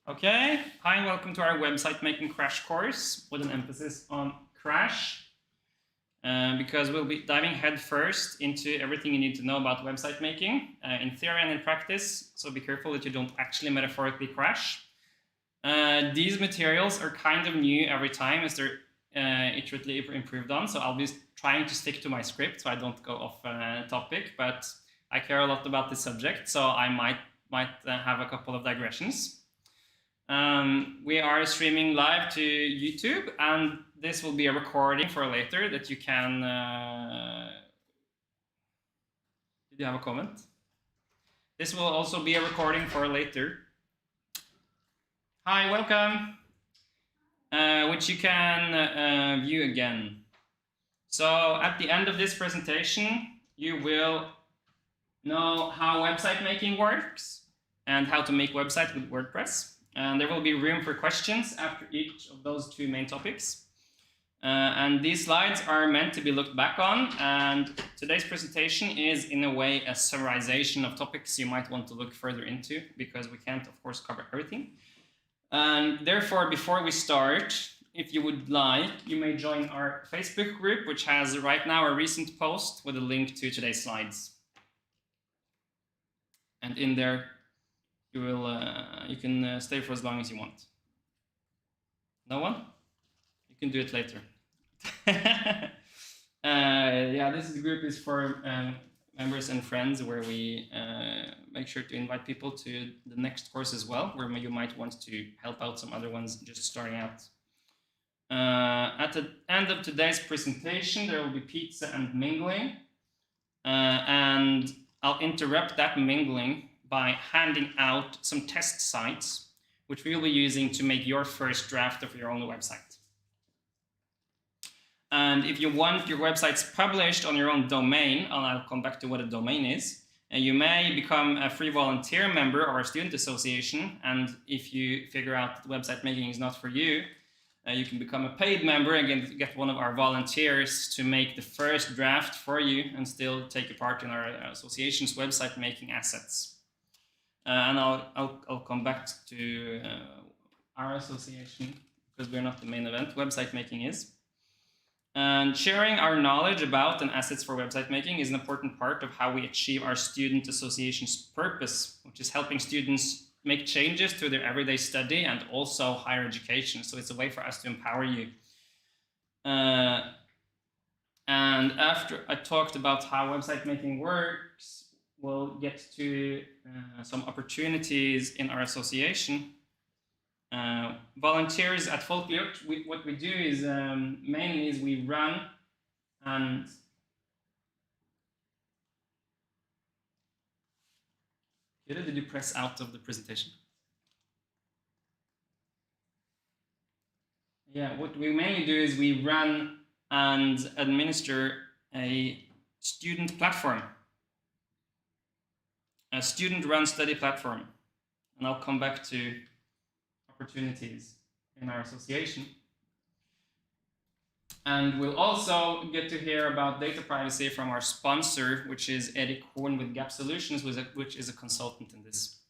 Okay, hi and welcome to our website making crash course with an emphasis on crash, because we'll be diving head first into everything you need to know about website making in theory and in practice, so be careful that you don't actually metaphorically crash. These materials are kind of new every time as they're iteratively improved on, so I'll be trying to stick to my script so I don't go off topic, but I care a lot about this subject, so I might have a couple of digressions. We are streaming live to YouTube, and this will be a recording for later that you can... Did you have a comment? This will also be a recording for later. Hi, welcome. Which you can view again. So at the end of this presentation, you will know how website making works and how to make websites with WordPress. And there will be room for questions after each of those two main topics. And these slides are meant to be looked back on. And today's presentation is, in a way, a summarization of topics you might want to look further into, because we can't, of course, cover everything. And therefore, before we start, if you would like, you may join our Facebook group, which has right now a recent post with a link to today's slides. And in there, you can stay for as long as you want. No one? You can do it later. Yeah, this group is for members and friends, where we make sure to invite people to the next course as well, where you might want to help out some other ones just starting out. At the end of today's presentation, there will be pizza and mingling, and I'll interrupt that mingling by handing out some test sites, which we'll be using to make your first draft of your own website. And if you want your websites published on your own domain, and I'll come back to what a domain is, you may become a free volunteer member of our student association. And if you figure out that website making is not for you, you can become a paid member and get one of our volunteers to make the first draft for you and still take a part in our association's website making assets. And I'll come back to our association, because we're not the main event. Website making is. And sharing our knowledge about and assets for website making is an important part of how we achieve our student association's purpose, which is helping students make changes to their everyday study and also higher education. So it's a way for us to empower you. And after I talked about how website making works, we'll get to some opportunities in our association. Volunteers at Folkliot, what we do is mainly is we run and did you press out of the presentation? Yeah, what we mainly do is we run and administer a student platform, a student-run study platform. And I'll come back to opportunities in our association. And we'll also get to hear about data privacy from our sponsor, which is Erik Horn with Gap Solutions, which is a consultant in this.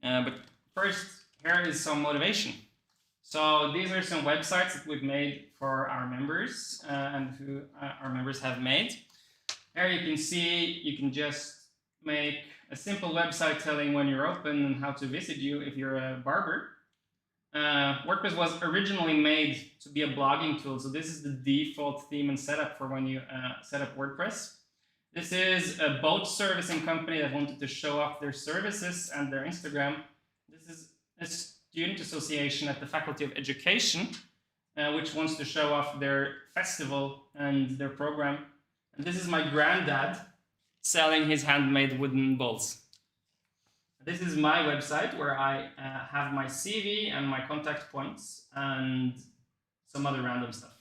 But first, here is some motivation. So these are some websites that we've made for our members and who our members have made. Here you can see, you can just make a simple website telling when you're open and how to visit you if you're a barber. WordPress was originally made to be a blogging tool, so this is the default theme and setup for when you set up WordPress. This is a boat servicing company that wanted to show off their services and their Instagram. This is a student association at the Faculty of Education, which wants to show off their festival and their program. And this is my granddad selling his handmade wooden bowls. This is my website where I have my CV and my contact points and some other random stuff.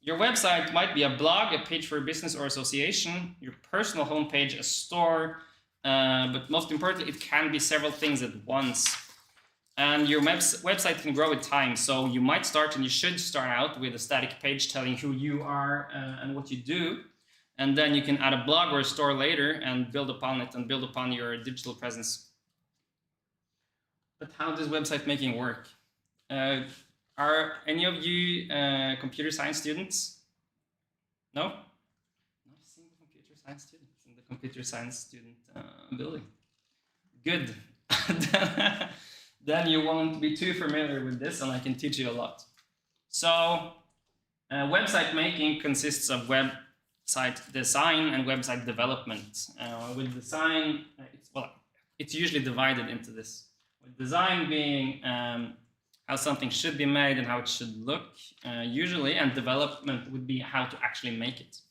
Your website might be a blog, a page for a business or association, your personal homepage, a store, but most importantly, it can be several things at once. And your website can grow with time. So you might start, and you should start out with a static page telling who you are and what you do. And then you can add a blog or a store later and build upon it and build upon your digital presence. But how does website making work? Are any of you computer science students? No? Not a single computer science student in the computer science student building. Good. Then you won't be too familiar with this, and I can teach you a lot. So, website making consists of website design and website development. With design, it's usually divided into this. With design being how something should be made and how it should look, usually, and development would be how to actually make it.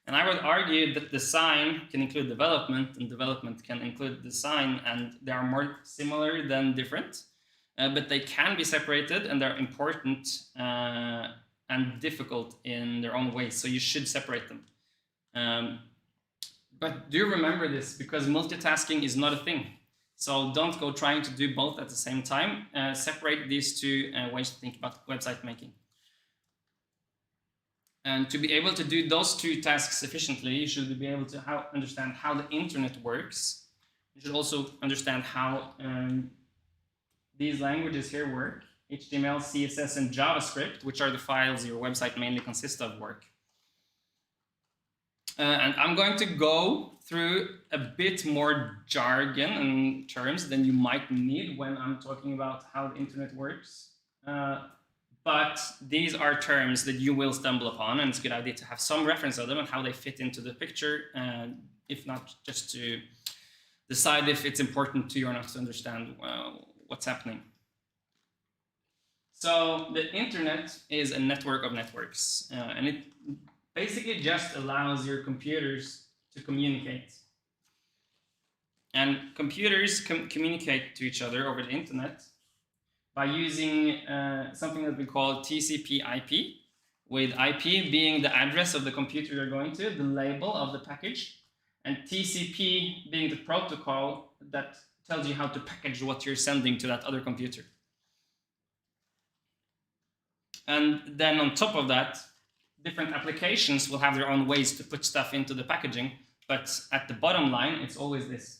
And I would argue that design can include development, and development can include design, and they are more similar than different, but they can be separated, and they're important and difficult in their own ways, so you should separate them. But do remember this, because multitasking is not a thing. So don't go trying to do both at the same time. Separate these two ways to think about website making. And to be able to do those two tasks efficiently, you should be able to understand how the internet works. You should also understand how these languages here work. HTML, CSS, and JavaScript, which are the files your website mainly consists of, work. And I'm going to go through a bit more jargon and terms than you might need when I'm talking about how the internet works. But these are terms that you will stumble upon, and it's a good idea to have some reference of them and how they fit into the picture, if not just to decide if it's important to you or not to understand what's happening. So the internet is a network of networks, and it basically just allows your computers to communicate. And computers communicate to each other over the internet by using something that we call TCP/IP, with IP being the address of the computer you're going to, the label of the package, and TCP being the protocol that tells you how to package what you're sending to that other computer. And then on top of that, different applications will have their own ways to put stuff into the packaging, but at the bottom line, it's always this.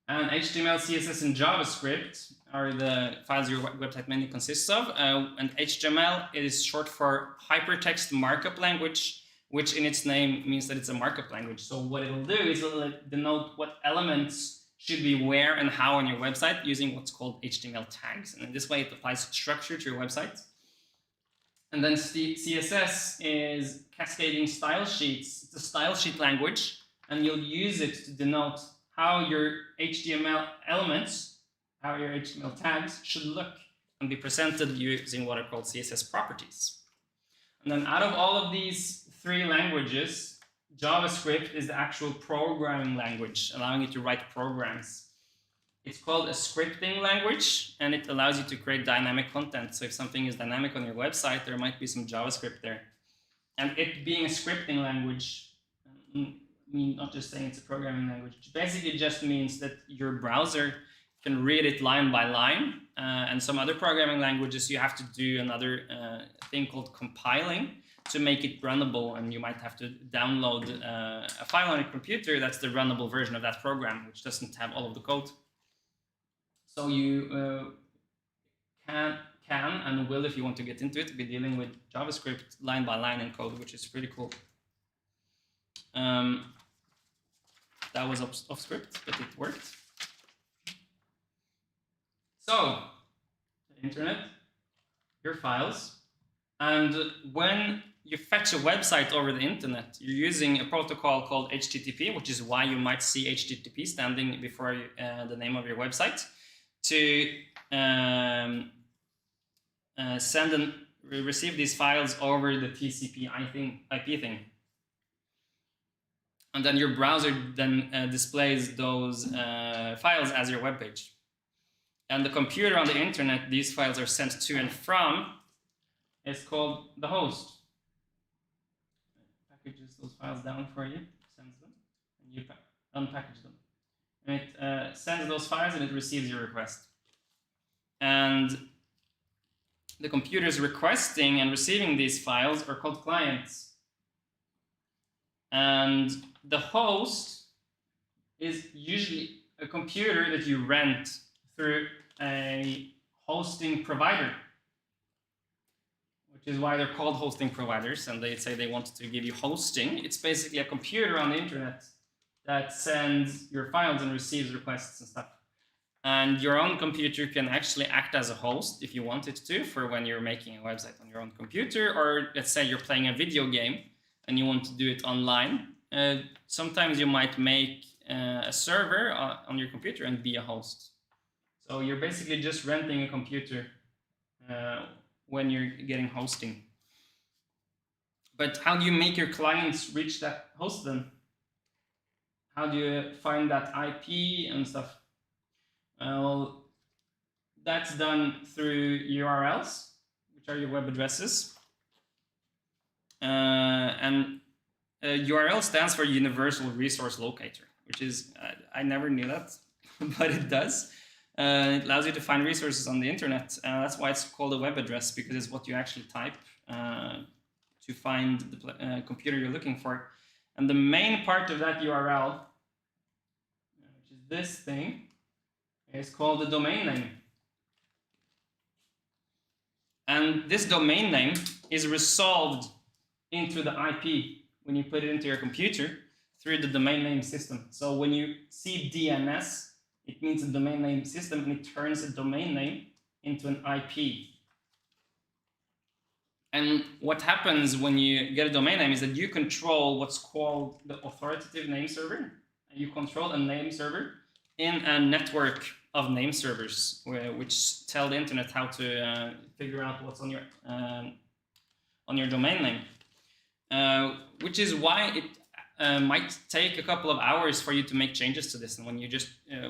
And HTML, CSS, and JavaScript are the files your website mainly consists of. And HTML is short for Hypertext Markup Language, which in its name means that it's a markup language. So what it will do is it will denote what elements should be where and how on your website using what's called HTML tags. And in this way, it applies structure to your website. And then CSS is cascading style sheets. It's a style sheet language, and you'll use it to denote how your HTML elements, how your HTML tags should look and be presented using what are called CSS properties. And then out of all of these three languages, JavaScript is the actual programming language, allowing you to write programs. It's called a scripting language, and it allows you to create dynamic content. So if something is dynamic on your website, there might be some JavaScript there. And it being a scripting language, I mean, not just saying it's a programming language, it basically just means that your browser can read it line by line. And some other programming languages, you have to do another thing called compiling to make it runnable, and you might have to download a file on your computer that's the runnable version of that program, which doesn't have all of the code. So you can and will, if you want to get into it, be dealing with JavaScript line by line in code, which is pretty cool. That was off script, but it worked. So, the internet, your files, and when you fetch a website over the internet, you're using a protocol called HTTP, which is why you might see HTTP standing before the name of your website, to send and receive these files over the TCP/IP thing. And then your browser then displays those files as your web page. And the computer on the internet these files are sent to and from is called the host. It packages those files down for you, sends them, and you unpackage them. And it sends those files and it receives your request. And the computers requesting and receiving these files are called clients. And the host is usually a computer that you rent through a hosting provider, which is why they're called hosting providers, and they say they want to give you hosting. It's basically a computer on the internet that sends your files and receives requests and stuff. And your own computer can actually act as a host if you want it to, for when you're making a website on your own computer, or let's say you're playing a video game and you want to do it online. Sometimes you might make a server on your computer and be a host. So you're basically just renting a computer when you're getting hosting. But how do you make your clients reach that host then? How do you find that IP and stuff? Well, that's done through URLs, which are your web addresses. And URL stands for Universal Resource Locator, which is, I never knew that, but it does. It allows you to find resources on the internet. That's why it's called a web address, because it's what you actually type to find the computer you're looking for. And the main part of that URL, which is this thing, is called the domain name. And this domain name is resolved into the IP when you put it into your computer through the domain name system. So when you see DNS, it means a domain name system, and it turns a domain name into an IP. And what happens when you get a domain name is that you control what's called the authoritative name server. You control a name server in a network of name servers, which tell the internet how to figure out what's on your domain name, which is why it might take a couple of hours for you to make changes to this. And when you just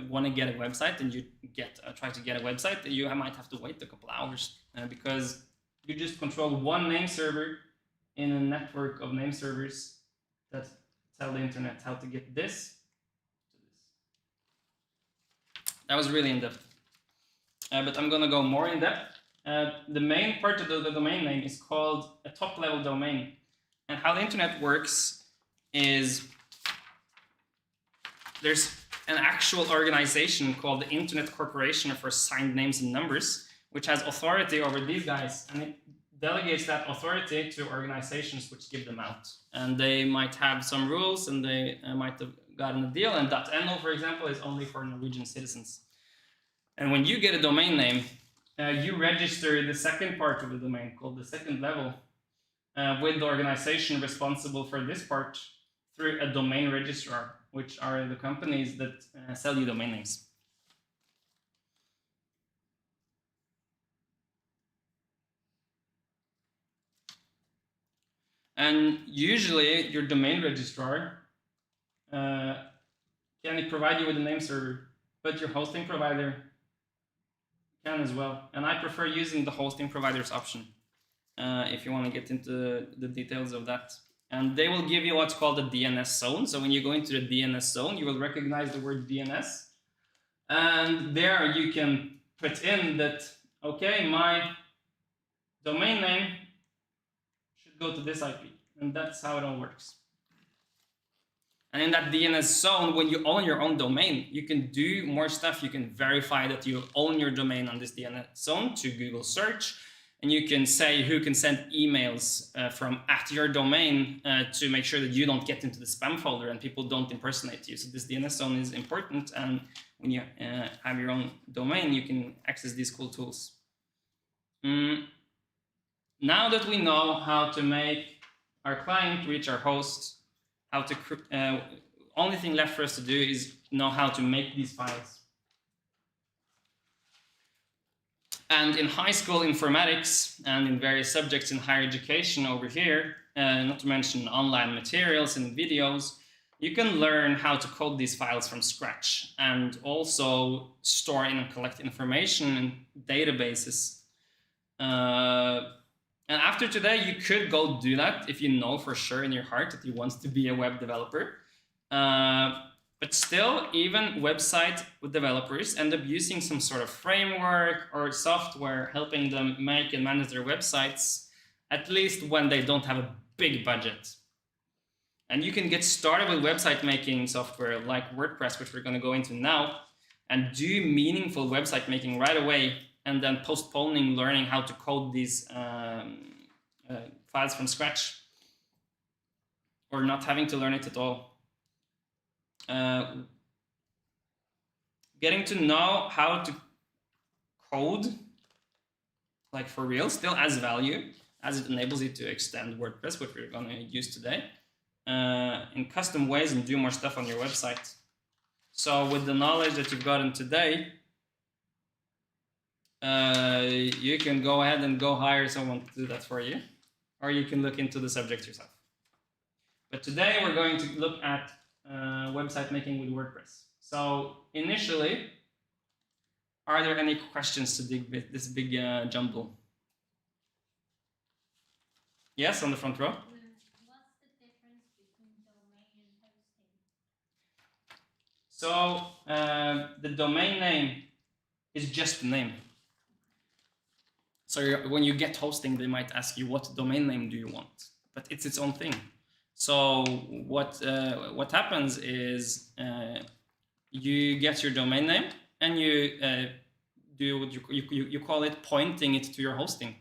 want to get a website and you try to get a website, you might have to wait a couple of hours because you just control one name server in a network of name servers that tell the internet how to get this. That was really in-depth, but I'm going to go more in-depth. The main part of the domain name is called a top-level domain. And how the internet works is there's an actual organization called the Internet Corporation for Assigned Names and Numbers, which has authority over these guys, and it delegates that authority to organizations which give them out. And they might have some rules, and they might have gotten a deal, and .no, for example, is only for Norwegian citizens. And when you get a domain name, you register the second part of the domain, called the second level, with the organization responsible for this part through a domain registrar, which are the companies that sell you domain names. And usually your domain registrar can provide you with a name server, but your hosting provider can as well. And I prefer using the hosting provider's option if you want to get into the details of that. And they will give you what's called a DNS zone. So when you go into the DNS zone, you will recognize the word DNS. And there you can put in that, okay, my domain name should go to this IP. And that's how it all works. And in that DNS zone, when you own your own domain, you can do more stuff. You can verify that you own your domain on this DNS zone to Google search. And you can say who can send emails from at your domain to make sure that you don't get into the spam folder and people don't impersonate you. So this DNS zone is important. And when you have your own domain, you can access these cool tools. Now that we know how to make our client reach our host, how to only thing left for us to do is know how to make these files. And in high school informatics and in various subjects in higher education over here, not to mention online materials and videos, you can learn how to code these files from scratch and also store and collect information in databases. And after today, you could go do that if you know for sure in your heart that you want to be a web developer. But still, even website developers end up using some sort of framework or software helping them make and manage their websites, at least when they don't have a big budget. And you can get started with website making software like WordPress, which we're going to go into now, and do meaningful website making right away, and then postponing learning how to code these files from scratch, or not having to learn it at all. Getting to know how to code, like for real, still adds value, as it enables you to extend WordPress, which we're going to use today, in custom ways and do more stuff on your website. So with the knowledge that you've gotten today, you can go ahead and go hire someone to do that for you, or you can look into the subject yourself. But today we're going to look at website making with WordPress. So initially, are there any questions to this big jumble? Yes, on the front row. What's the difference between domain and hosting? So the domain name is just the name. So when you get hosting, they might ask you, what domain name do you want? But it's its own thing. So what happens is you get your domain name and you do what you call it pointing it to your hosting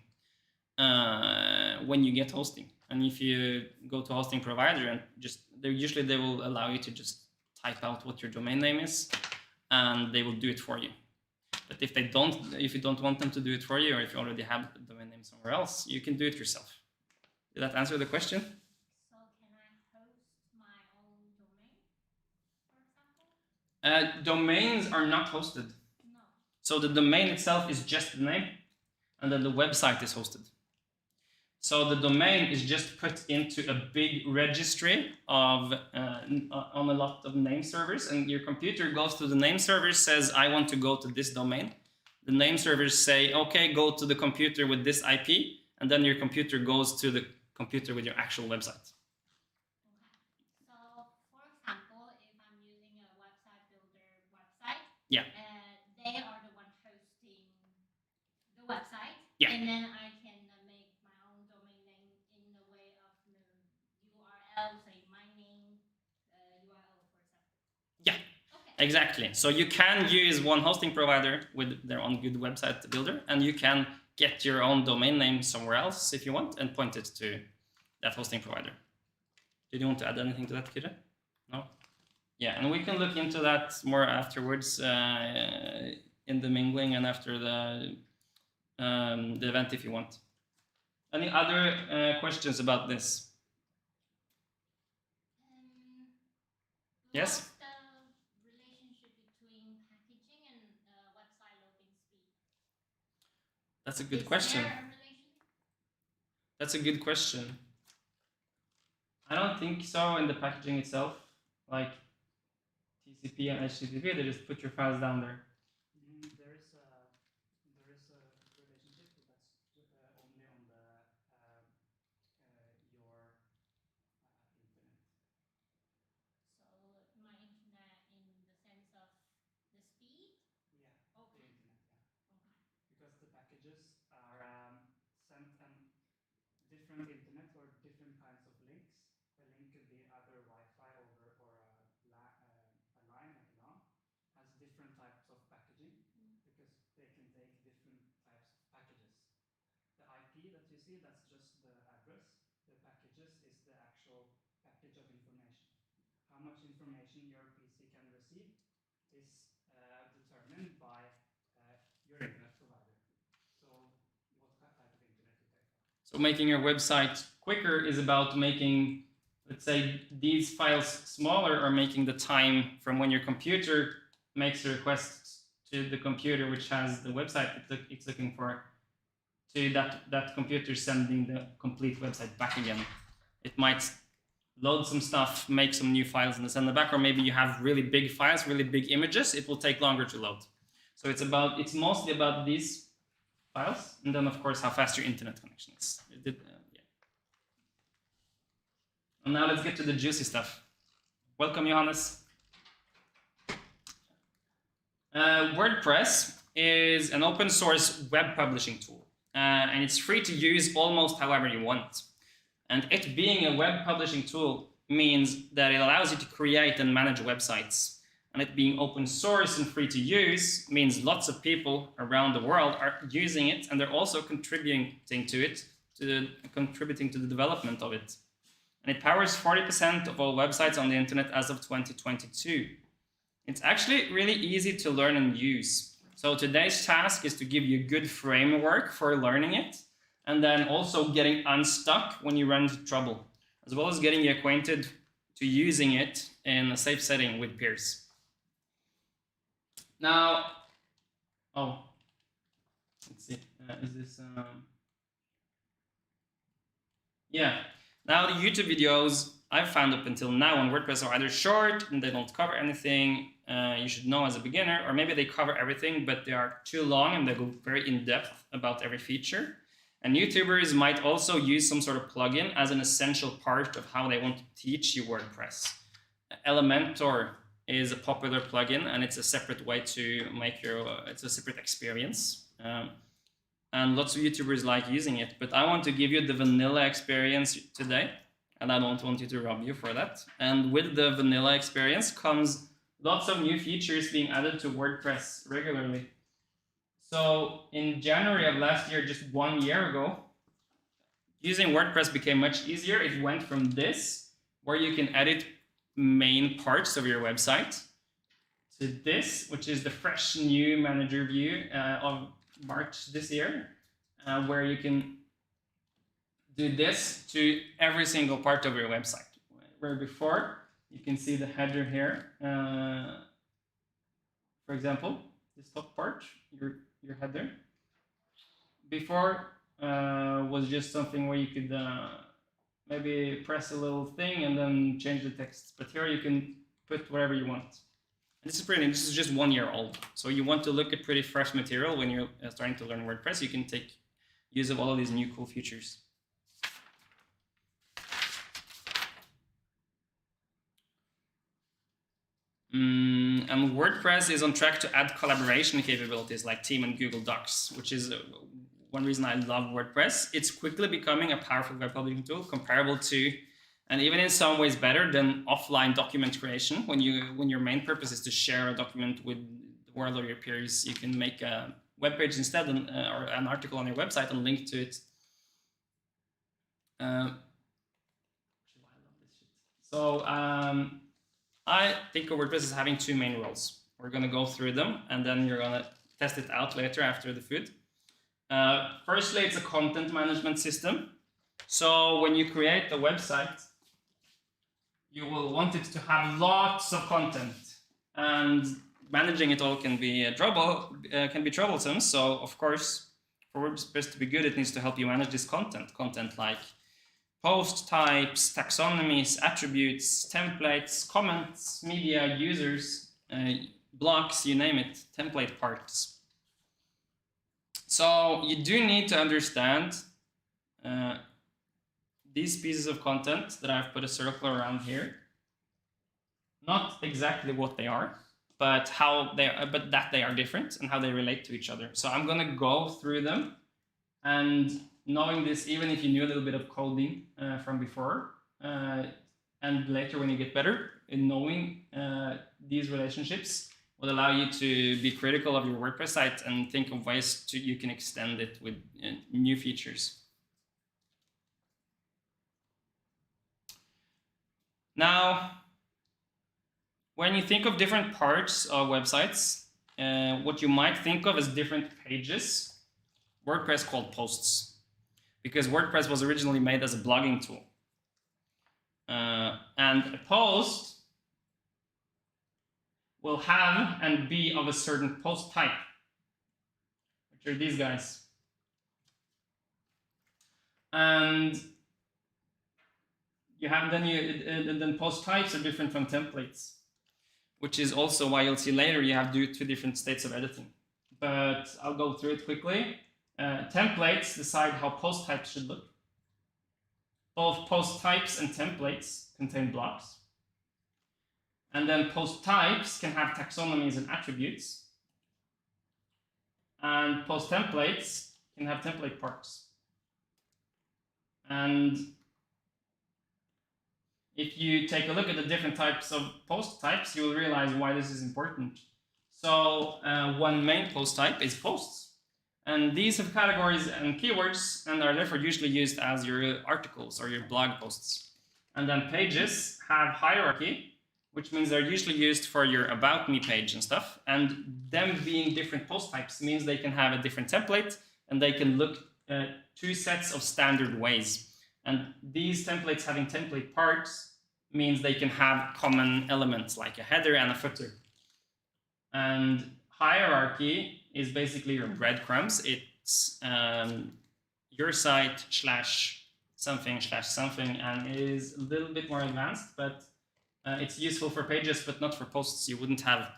when you get hosting. And if you go to a hosting provider, and usually they will allow you to just type out what your domain name is, and they will do it for you. But if you don't want them to do it for you, or if you already have the domain name somewhere else, you can do it yourself. Did that answer the question? So can I host my own domain, for example? Domains are not hosted. No. So the domain itself is just the name, and then the website is hosted. So the domain is just put into a big registry of on a lot of name servers, and your computer goes to the name server, says, I want to go to this domain. The name servers say, okay, go to the computer with this IP, and then your computer goes to the computer with your actual website. Okay. So, for example, if I'm using a website builder website, yeah, they are the one hosting the website, yeah, and then I can make my own domain name in the way of the URL, say my name URL, for example. Yeah. Okay. Exactly. So you can use one hosting provider with their own good website builder, and you can get your own domain name somewhere else if you want, and point it to that hosting provider. Did you want to add anything to that, Kira? No? Yeah, and we can look into that more afterwards in the mingling and after the event if you want. Any other questions about this? Yes? What's the relationship between packaging and website loading speed? That's a good question. Is there a relation? That's a good question. I don't think so in the packaging itself. Like TCP and HTTP, they just put your files down there. There is a relationship, but that's only on the your internet. So my internet in the sense of the speed? Yeah, okay. The internet, yeah. Okay. Because the packages are sent on different internet or different kinds of links. A link could be either Wi-Fi over or a line like a LAN. Has different types of packaging because they can take different types of packages. The IP that you see, that's just the address. The packages is the actual package of information. How much information your PC can receive is determined by your internet provider. So what type of internet you pay for. So making your website quicker is about making, let's say, these files smaller, or making the time from when your computer makes a request to the computer which has the website it's looking for, to that computer sending the complete website back again. It might load some stuff, make some new files and send them back, or maybe you have really big files, really big images, it will take longer to load. So it's mostly about these files, and then of course how fast your internet connection is. Yeah. And now let's get to the juicy stuff. Welcome, Johannes. WordPress is an open source web publishing tool, and it's free to use almost however you want. And it being a web publishing tool means that it allows you to create and manage websites. And it being open source and free to use means lots of people around the world are using it, and they're also contributing to it, contributing to the development of it. And it powers 40% of all websites on the internet as of 2022. It's actually really easy to learn and use. So today's task is to give you a good framework for learning it, and then also getting unstuck when you run into trouble, as well as getting you acquainted to using it in a safe setting with peers. Now, let's see, is this, yeah. Now the YouTube videos I've found up until now on WordPress are either short and they don't cover anything you should know as a beginner, or maybe they cover everything, but they are too long and they go very in-depth about every feature. And YouTubers might also use some sort of plugin as an essential part of how they want to teach you WordPress. Elementor is a popular plugin, and it's a separate way to make your, it's a separate experience. And lots of YouTubers like using it, but I want to give you the vanilla experience today, and I don't want you to rob you for that. And with the vanilla experience comes lots of new features being added to WordPress regularly. So in January of last year, just 1 year ago, using WordPress became much easier. It went from this, where you can edit main parts of your website, to this, which is the fresh new manager view of March this year, where you can do this to every single part of your website. Where before, you can see the header here. For example, this top part, your header. Before was just something where you could maybe press a little thing and then change the text. But here you can put whatever you want. And this is just 1 year old. So you want to look at pretty fresh material when you're starting to learn WordPress. You can take use of all of these new cool features. And WordPress is on track to add collaboration capabilities like Team and Google Docs, which is one reason I love WordPress. It's quickly becoming a powerful web publishing tool, comparable to, and even in some ways better than, offline document creation. When your main purpose is to share a document with the world or your peers, you can make a web page instead, or an article on your website and link to it. So I think of WordPress as having two main roles. We're going to go through them, and then you're going to test it out later after the food. Firstly, it's a content management system. So when you create a website, you will want it to have lots of content, and managing it all can be troublesome. So of course, for WordPress to be good, it needs to help you manage this content like post types, taxonomies, attributes, templates, comments, media, users, blocks, you name it, template parts. So you do need to understand these pieces of content that I've put a circle around here. Not exactly what they are, but that they are different and how they relate to each other. So I'm going to go through them, and knowing this, even if you knew a little bit of coding from before, and later when you get better in knowing these relationships, will allow you to be critical of your WordPress site and think of ways you can extend it with new features. Now, when you think of different parts of websites, what you might think of as different pages, WordPress called posts, because WordPress was originally made as a blogging tool. And a post will have and be of a certain post type, which are these guys. And you have then post types are different from templates, which is also why you'll see later you have two different states of editing. But I'll go through it quickly. Templates decide how post types should look. Both post types and templates contain blocks. And then post types can have taxonomies and attributes. And post templates can have template parts. And if you take a look at the different types of post types, you will realize why this is important. So one main post type is posts. And these have categories and keywords and are therefore usually used as your articles or your blog posts. And then pages have hierarchy, which means they're usually used for your About Me page and stuff. And them being different post types means they can have a different template and they can look two sets of standard ways. And these templates having template parts means they can have common elements like a header and a footer. And hierarchy is basically your breadcrumbs. It's your site / something / something, and it is a little bit more advanced, but it's useful for pages, but not for posts. You wouldn't have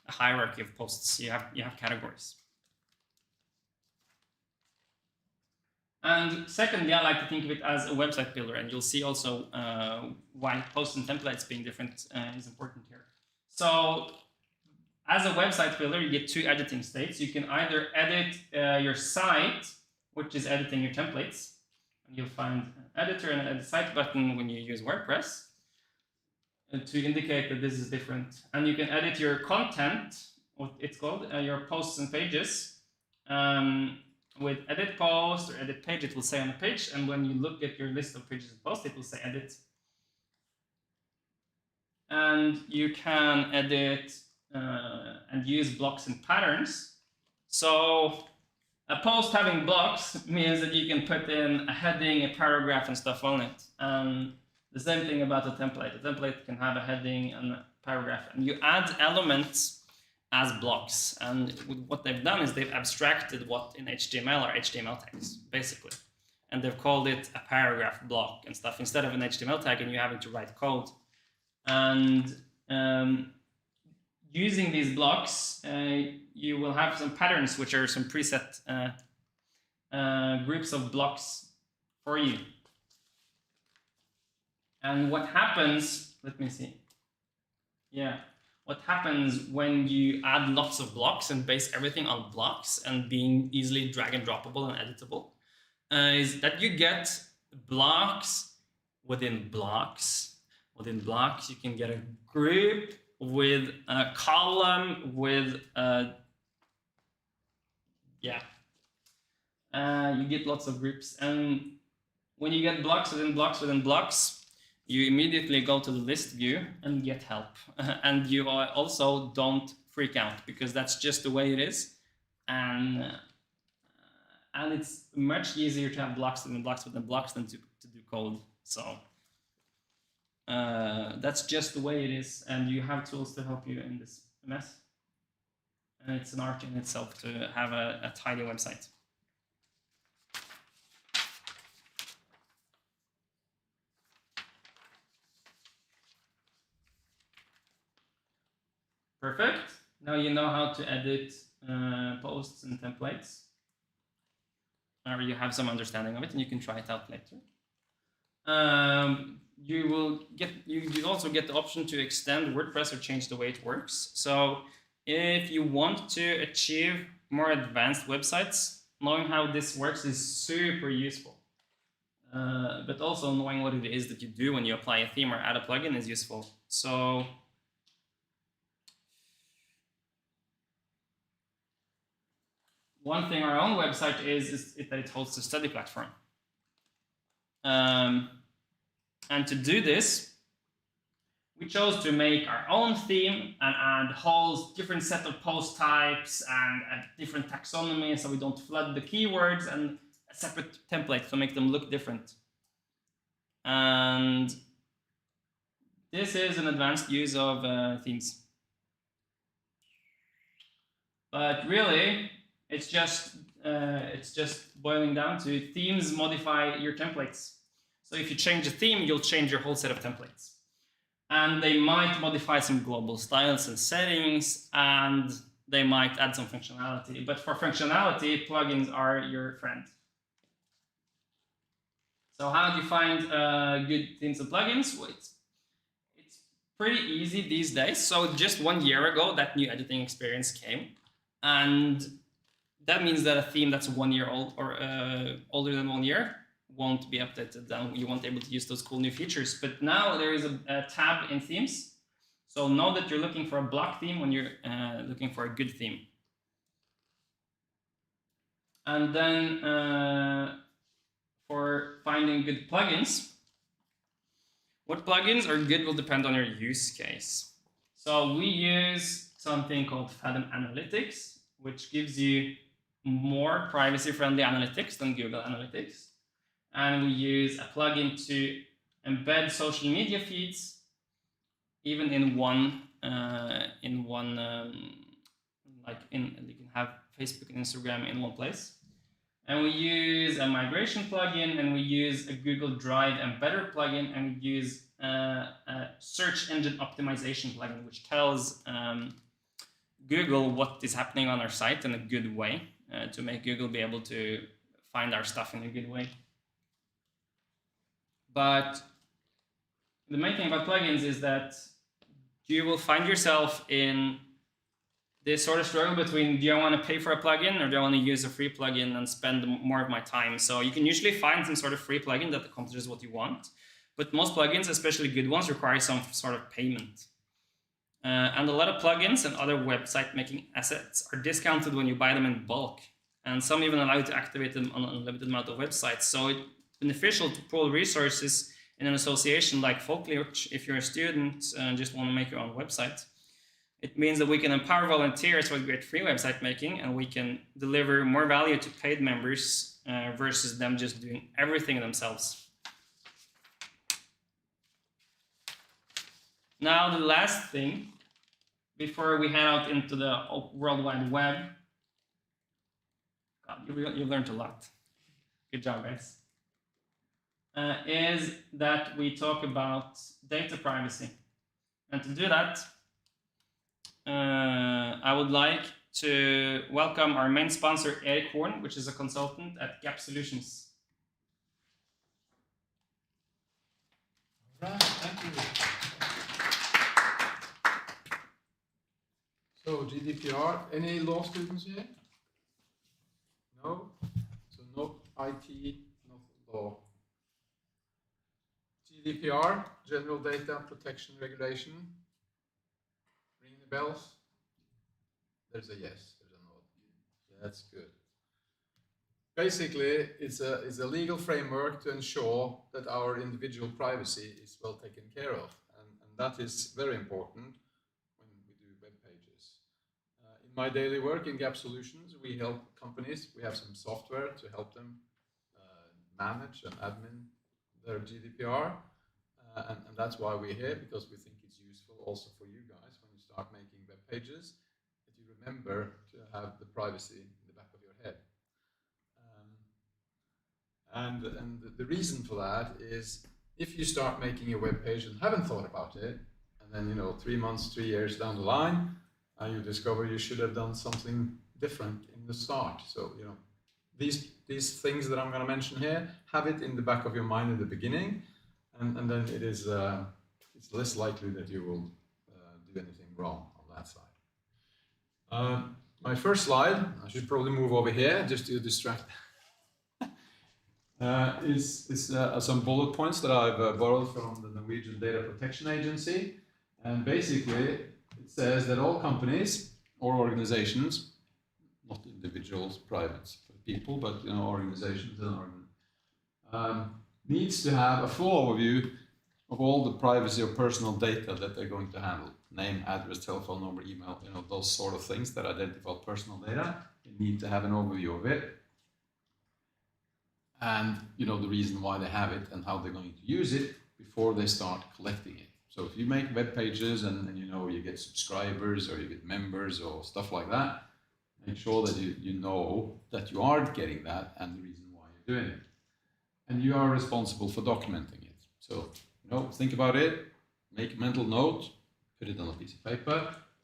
a hierarchy of posts. You have categories. And secondly, I like to think of it as a website builder, and you'll see also why posts and templates being different is important here. So as a website builder, you get two editing states. You can either edit your site, which is editing your templates, and you'll find an editor and an edit site button when you use WordPress to indicate that this is different. And you can edit your content, what it's called, your posts and pages. With edit post or edit page, it will say on the page, and when you look at your list of pages and posts, it will say edit. And you can edit and use blocks and patterns. So a post having blocks means that you can put in a heading, a paragraph, and stuff on it. And the same thing about a template. A template can have a heading and a paragraph, and you add elements as blocks. And what they've done is they've abstracted what in HTML are HTML tags, basically. And they've called it a paragraph block and stuff instead of an HTML tag and you having to write code. And using these blocks, you will have some patterns, which are some preset groups of blocks for you. And what happens, let me see. Yeah. What happens when you add lots of blocks and base everything on blocks and being easily drag and droppable and editable is that you get blocks within blocks. Within blocks, you can get a group with a column with you get lots of groups. And when you get blocks within blocks within blocks, you immediately go to the list view and get help. And you also don't freak out because that's just the way it is. And it's much easier to have blocks within blocks within blocks than to do code. So that's just the way it is. And you have tools to help you in this mess. And it's an art in itself to have a tidy website. Perfect. Now you know how to edit posts and templates. Or you have some understanding of it and you can try it out later. You also get the option to extend WordPress or change the way it works. So if you want to achieve more advanced websites, knowing how this works is super useful. But also knowing what it is that you do when you apply a theme or add a plugin is useful. So one thing our own website is that it hosts a study platform. And to do this, we chose to make our own theme and add whole different set of post types and a different taxonomy so we don't flood the keywords, and a separate template to make them look different. And this is an advanced use of themes. But really, it's just boiling down to themes modify your templates. So if you change a theme, you'll change your whole set of templates. And they might modify some global styles and settings, and they might add some functionality. But for functionality, plugins are your friend. So how do you find good themes and plugins? Well, it's pretty easy these days. So just 1 year ago, that new editing experience came. And that means that a theme that's 1 year old or older than 1 year won't be updated and you won't be able to use those cool new features. But now there is a tab in themes. So know that you're looking for a block theme when you're looking for a good theme. And then for finding good plugins, what plugins are good will depend on your use case. So we use something called Fathom Analytics, which gives you more privacy-friendly analytics than Google Analytics. And we use a plugin to embed social media feeds, even in one, you can have Facebook and Instagram in one place. And we use a migration plugin, and we use a Google Drive embedder plugin, and we use a search engine optimization plugin, which tells Google what is happening on our site in a good way to make Google be able to find our stuff in a good way. But the main thing about plugins is that you will find yourself in this sort of struggle between, do I want to pay for a plugin or do I want to use a free plugin and spend more of my time? So you can usually find some sort of free plugin that accomplishes what you want, but most plugins, especially good ones, require some sort of payment. And a lot of plugins and other website making assets are discounted when you buy them in bulk. And some even allow you to activate them on an unlimited amount of websites. So it's beneficial to pool resources in an association like Folklore if you're a student and just want to make your own website. It means that we can empower volunteers with great free website making, and we can deliver more value to paid members versus them just doing everything themselves. Now, the last thing, before we head out into the World Wide Web, God, you learned a lot. Good job, guys. Is that we talk about data privacy. And to do that, I would like to welcome our main sponsor, Erik Horn, which is a consultant at Gap Solutions. All right, thank you. So GDPR, any law students here? No? So no IT, no law. GDPR, General Data Protection Regulation. Ring the bells? There's a yes, there's a no. That's good. Basically, it's a legal framework to ensure that our individual privacy is well taken care of. And that is very important when we do web pages. In my daily work in Gap Solutions, we help companies. We have some software to help them manage and admin their GDPR. And that's why we're here, because we think it's useful also for you guys when you start making web pages, that you remember to have the privacy in the back of your head. And the reason for that is, if you start making a web page and haven't thought about it, and then 3 months, 3 years down the line, you discover you should have done something different in the start. So these things that I'm going to mention here, have it in the back of your mind in the beginning, and then it is it's less likely that you will do anything wrong on that side. My first slide, I should probably move over here just to distract. Is some bullet points that I've borrowed from the Norwegian Data Protection Agency, and basically it says that all companies or organizations, not individuals, private people, but organizations and needs to have a full overview of all the privacy or personal data that they're going to handle. Name, address, telephone number, email, those sort of things that identify personal data. They need to have an overview of it. And the reason why they have it and how they're going to use it before they start collecting it. So if you make web pages and you get subscribers or you get members or stuff like that, make sure that you know that you are getting that and the reason why you're doing it. And you are responsible for documenting it. So think about it, make a mental note, put it on a piece of paper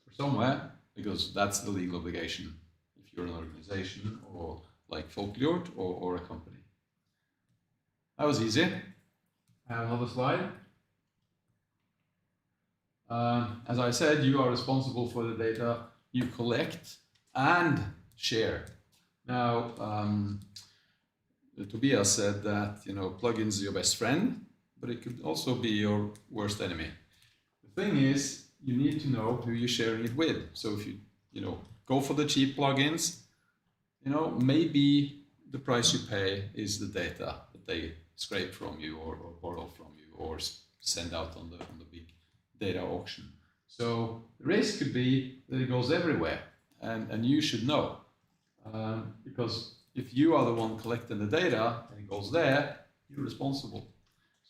or somewhere, because that's the legal obligation if you're an organization or like Folklore or a company. That was easy. I have another slide. As I said, you are responsible for the data you collect and share. Now, Tobias said that, you know, plugins are your best friend, but it could also be your worst enemy. The thing is, you need to know who you're sharing it with. So if you know, go for the cheap plugins, you know, maybe the price you pay is the data that they scrape from you or borrow from you or send out on the big data auction. So the risk could be that it goes everywhere, and you should know, because if you are the one collecting the data and it goes there, you're responsible.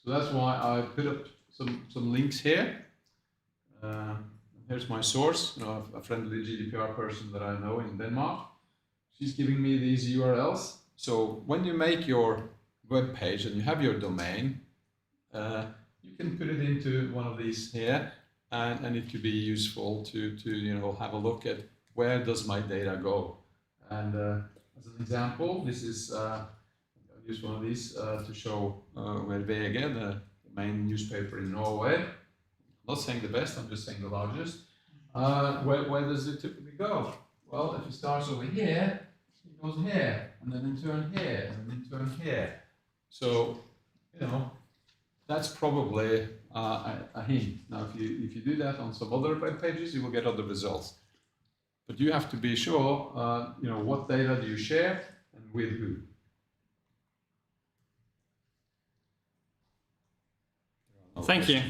So that's why I put up some links here. Here's my source, you know, a friendly GDPR person that I know in Denmark. She's giving me these URLs. So when you make your web page and you have your domain, you can put it into one of these here, and it could be useful to you know, have a look at where does my data go. And as an example, this is I'll use one of these to show where VG, the main newspaper in Norway. I'm not saying the best, I'm just saying the largest. Where does it typically go? Well, if it starts over here, it goes here, and then in turn here, and then in turn here. So, you know, that's probably a hint. Now, if you do that on some other web pages, you will get other results. But you have to be sure, you know, what data do you share and with who. Thank you.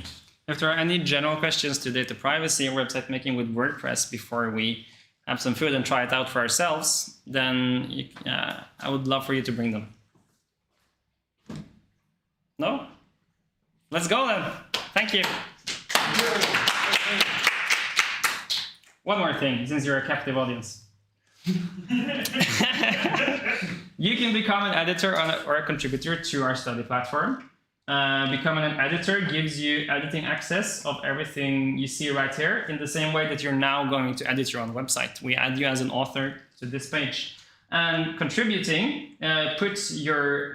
If there are any general questions to data privacy or website making with WordPress before we have some food and try it out for ourselves, then I would love for you to bring them. No? Let's go then. Thank you. One more thing, since you're a captive audience. You can become an editor or a contributor to our study platform. Becoming an editor gives you editing access of everything you see right here in the same way that you're now going to edit your own website. We add you as an author to this page. And contributing puts your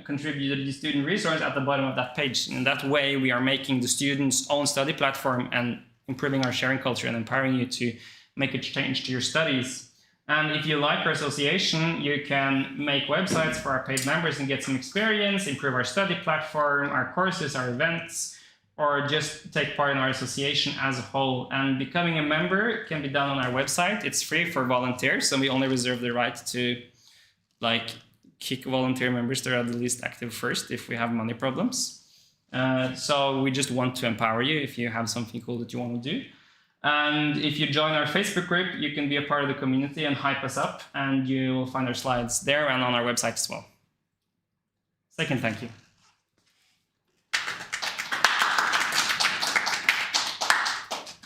contributed student resource at the bottom of that page. In that way, we are making the student's own study platform and improving our sharing culture and empowering you to make a change to your studies. And if you like our association, you can make websites for our paid members and get some experience, improve our study platform, our courses, our events, or just take part in our association as a whole. And becoming a member can be done on our website. It's free for volunteers, and we only reserve the right to kick volunteer members that are the least active first if we have money problems. So we just want to empower you if you have something cool that you want to do. And if you join our Facebook group, you can be a part of the community and hype us up, and you will find our slides there and on our website as well. Second, thank you.